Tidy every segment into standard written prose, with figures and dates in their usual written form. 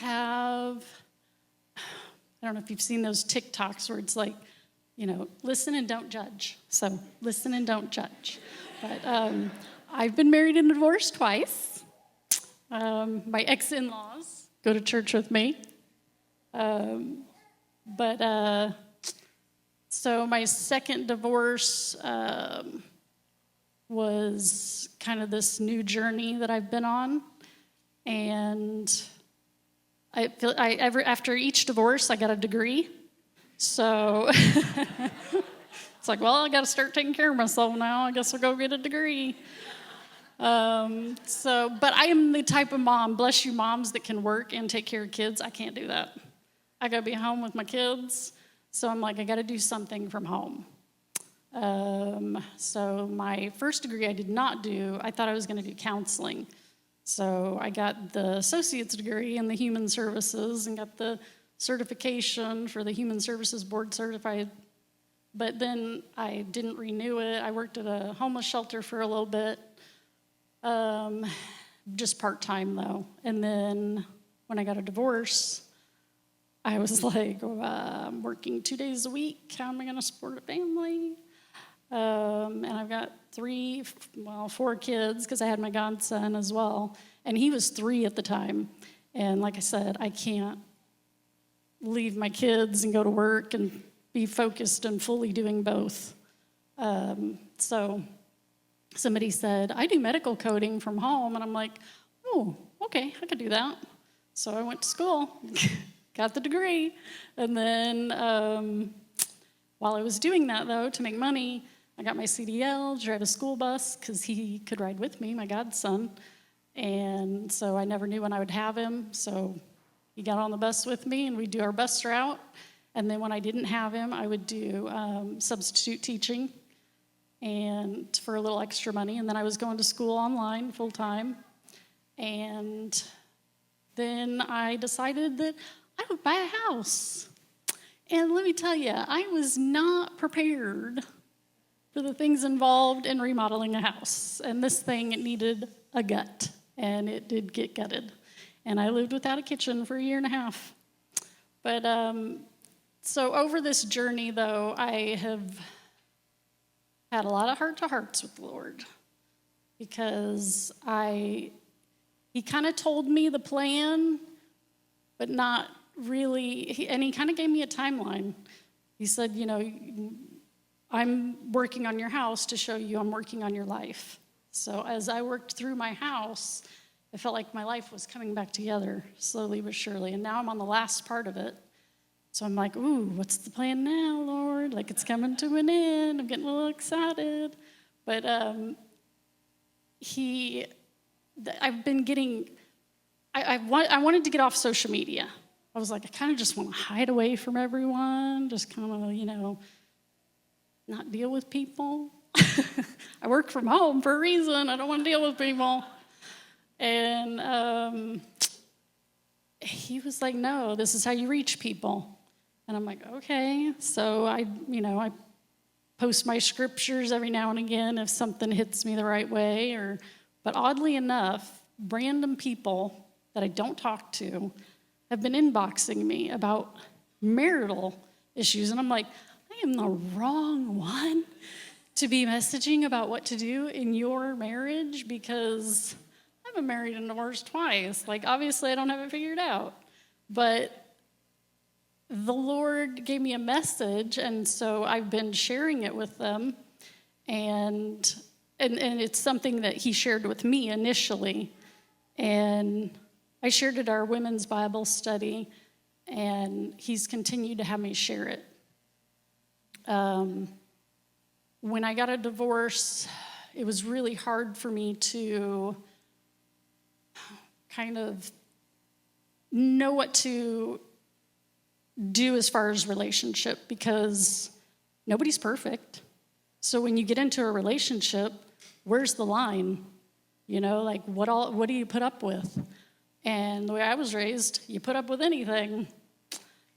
I don't know if you've seen those TikToks where it's like, listen and don't judge. So listen and don't judge. But I've been married and divorced twice. My ex-in-laws go to church with me. So my second divorce was kind of this new journey that I've been on. And after each divorce, I got a degree. So it's like, well, I got to start taking care of myself now. I guess I'll go get a degree. But I am the type of mom, bless you moms, that can work and take care of kids. I can't do that. I got to be home with my kids. So I'm like, I got to do something from home. So my first degree I did not do. I thought I was going to do counseling. So I got the associate's degree in the human services and got the certification for the Human Services Board certified. But then I didn't renew it. I worked at a homeless shelter for a little bit, just part-time though. And then when I got a divorce, I was like, I'm working 2 days a week. How am I going to support a family? And I've got 4 kids because I had my godson as well. And he was 3 at the time. And like I said, I can't leave my kids and go to work and be focused and fully doing both. So somebody said, I do medical coding from home. And I'm like, oh, okay, I could do that. So I went to school. Got the degree. And then while I was doing that, though, to make money, I got my CDL, drive a school bus, because he could ride with me, my godson. And so I never knew when I would have him. So he got on the bus with me, and we'd do our bus route. And then when I didn't have him, I would do substitute teaching and for a little extra money. And then I was going to school online full-time. And then I decided that I would buy a house. And let me tell you, I was not prepared for the things involved in remodeling a house. And this thing, it needed a gut, and it did get gutted. And I lived without a kitchen for 1.5 years. But so over this journey, though, I have had a lot of heart-to-hearts with the Lord, because He kind of told me the plan, but not really, and he kind of gave me a timeline. He said, I'm working on your house to show you I'm working on your life. So as I worked through my house, I felt like my life was coming back together slowly but surely. And now I'm on the last part of it. So I'm like, ooh, what's the plan now, Lord? Like, it's coming to an end. I'm getting a little excited. But I've been getting, I wanted to get off social media. I was like, I kind of just want to hide away from everyone, just kind of, not deal with people. I work from home for a reason. I don't want to deal with people. And he was like, no, this is how you reach people. And I'm like, okay. So I post my scriptures every now and again if something hits me the right way. But oddly enough, random people that I don't talk to have been inboxing me about marital issues. And I'm like, I am the wrong one to be messaging about what to do in your marriage, because I've been married and divorced twice. Like, obviously I don't have it figured out. But the Lord gave me a message, and so I've been sharing it with them. And it's something that he shared with me initially. And I shared it at our women's Bible study, and he's continued to have me share it. When I got a divorce, it was really hard for me to kind of know what to do as far as relationship, because nobody's perfect. So when you get into a relationship, where's the line? Like what do you put up with? And the way I was raised, you put up with anything.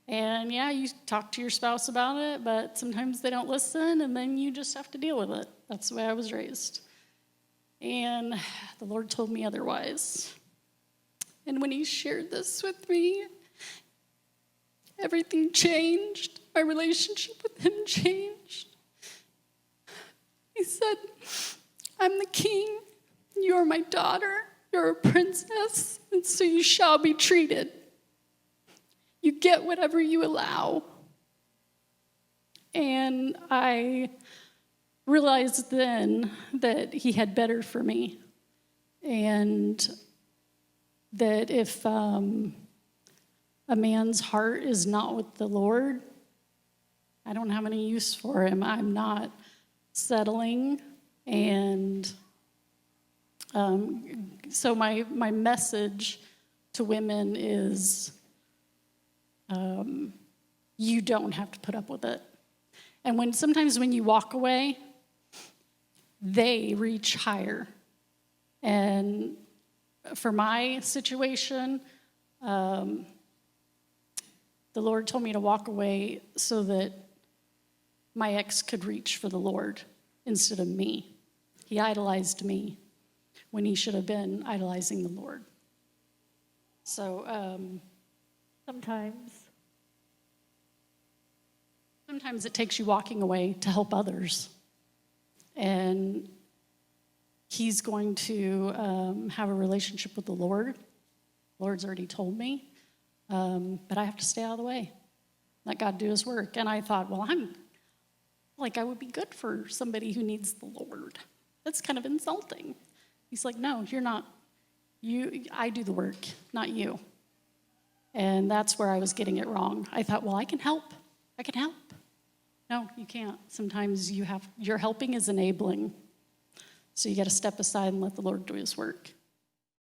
And yeah, you talk to your spouse about it, but sometimes they don't listen, and then you just have to deal with it. That's the way I was raised. And the Lord told me otherwise. And when he shared this with me, everything changed. My relationship with him changed. He said, I'm the king. You are my daughter. You're a princess, and so you shall be treated. You get whatever you allow. And I realized then that he had better for me. And that if a man's heart is not with the Lord, I don't have any use for him. I'm not settling. And so my message to women is you don't have to put up with it. And sometimes when you walk away, they reach higher. And for my situation, the Lord told me to walk away so that my ex could reach for the Lord instead of me. He idolized me when he should have been idolizing the Lord. So sometimes it takes you walking away to help others. And he's going to have a relationship with the Lord. The Lord's already told me. But I have to stay out of the way. Let God do his work. And I thought, well, I would be good for somebody who needs the Lord. That's kind of insulting. He's like, no, you're not. I do the work, not you. And that's where I was getting it wrong. I thought, well, I can help. No, you can't. Sometimes your helping is enabling. So you got to step aside and let the Lord do his work.